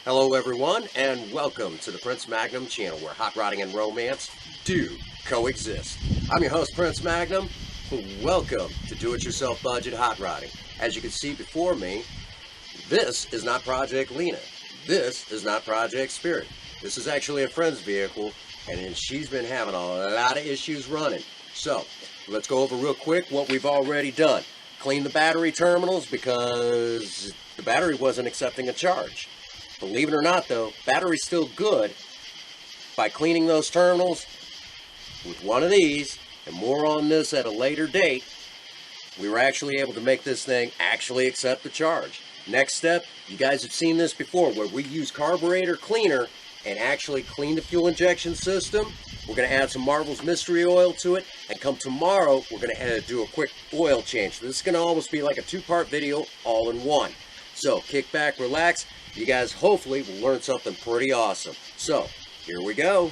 Hello everyone, and welcome to the Prince Magnum channel, where hot rodding and romance do coexist. I'm your host, Prince Magnum. Welcome to Do-It-Yourself Budget Hot Rodding. As you can see before me, this is not Project Lena. This is not Project Spirit. This is actually a friend's vehicle, and she's been having a lot of issues running. So, let's go over real quick what we've already done. Clean the battery terminals because the battery wasn't accepting a charge. Believe it or not though, battery's still good. By cleaning those terminals with one of these, and more on this at a later date, we were actually able to make this thing actually accept the charge. Next step, you guys have seen this before, where we use carburetor cleaner and actually clean the fuel injection system. We're going to add some Marvel's Mystery Oil to it, and come tomorrow, we're going to do a quick oil change. This is going to almost be like a two-part video all in one. So, kick back, relax. You guys hopefully will learn something pretty awesome. So, here we go.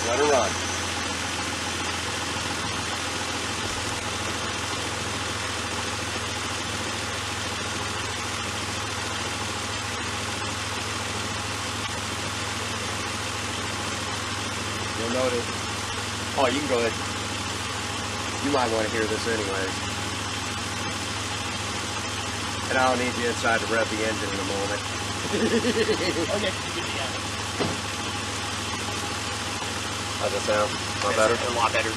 Let her run. You'll notice. Oh, you can go ahead. You might want to hear this anyways. And I'll need you inside to rev the engine in a moment. Okay, How's that sound? A lot better? A lot better.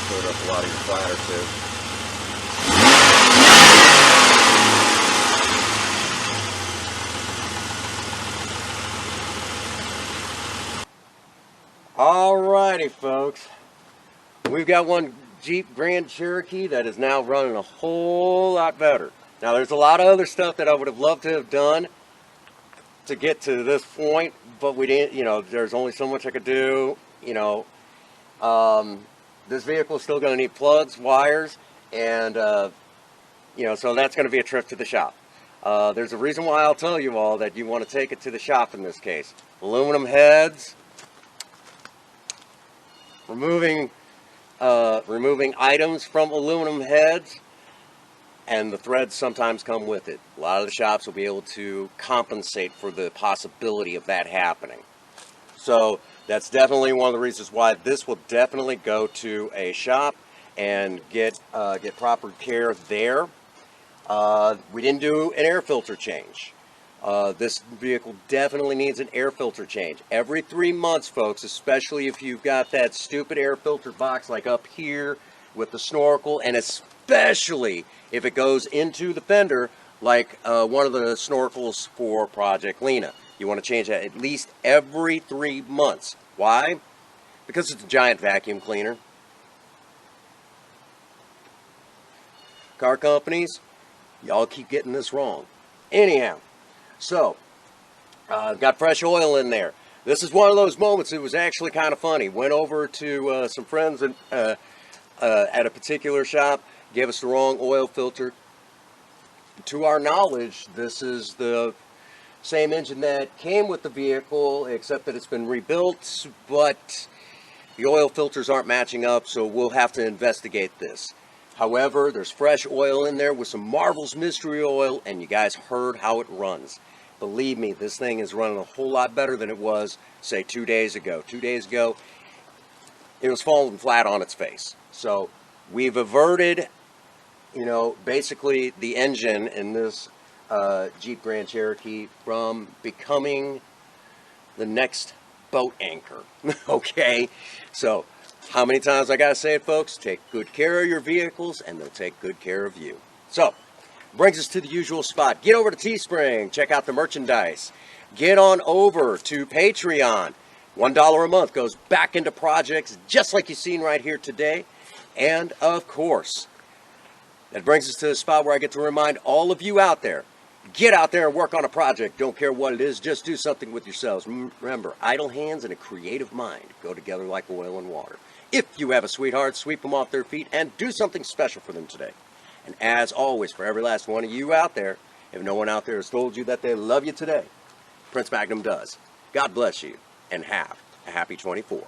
Put up a lot of your flatter too. Alrighty, folks. We've got one Jeep Grand Cherokee that is now running a whole lot better. Now, there's a lot of other stuff that I would have loved to have done to get to this point, but we didn't, you know, there's only so much I could do, you know. This vehicle is still going to need plugs, wires, and, you know, so that's going to be a trip to the shop. There's a reason why I'll tell you all that you want to take it to the shop in this case. Aluminum heads. Removing items from aluminum heads, and the threads sometimes come with it. A lot of the shops will be able to compensate for the possibility of that happening. So that's definitely one of the reasons why this will definitely go to a shop and get proper care there. We didn't do an air filter change. This vehicle definitely needs an air filter change. Every 3 months, folks, especially if you've got that stupid air filter box like up here with the snorkel, and especially if it goes into the fender like one of the snorkels for Project Lena. You want to change that at least every 3 months. Why? Because it's a giant vacuum cleaner. Car companies, y'all keep getting this wrong. Anyhow. So, got fresh oil in there. This is one of those moments, it was actually kind of funny. Went over to some friends at a particular shop, gave us the wrong oil filter. To our knowledge, this is the same engine that came with the vehicle, except that it's been rebuilt, but the oil filters aren't matching up, so we'll have to investigate this. However, there's fresh oil in there with some Marvel's Mystery Oil, and you guys heard how it runs. Believe me, this thing is running a whole lot better than it was, say, 2 days ago. 2 days ago, it was falling flat on its face. So we've averted, you know, basically the engine in this Jeep Grand Cherokee from becoming the next boat anchor. Okay? So how many times I gotta say it, folks? Take good care of your vehicles and they'll take good care of you. So, brings us to the usual spot. Get over to Teespring, check out the merchandise. Get on over to Patreon. $1 a month goes back into projects just like you've seen right here today. And of course, that brings us to the spot where I get to remind all of you out there, get out there and work on a project. Don't care what it is, just do something with yourselves. Remember, idle hands and a creative mind go together like oil and water. If you have a sweetheart, sweep them off their feet and do something special for them today. And as always, for every last one of you out there, if no one out there has told you that they love you today, Prince Magnum does. God bless you, and have a happy 24.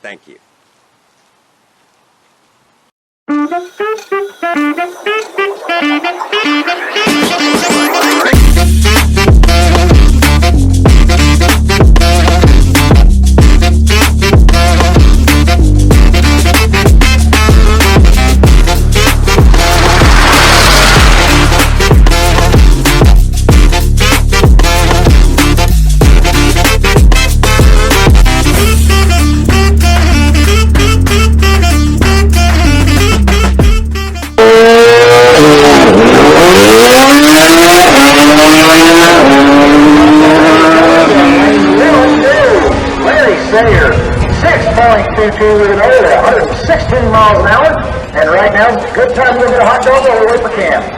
Thank you. With an oil, 116 miles an hour, and right now, good time to go get a hot dog while we wait for Cam.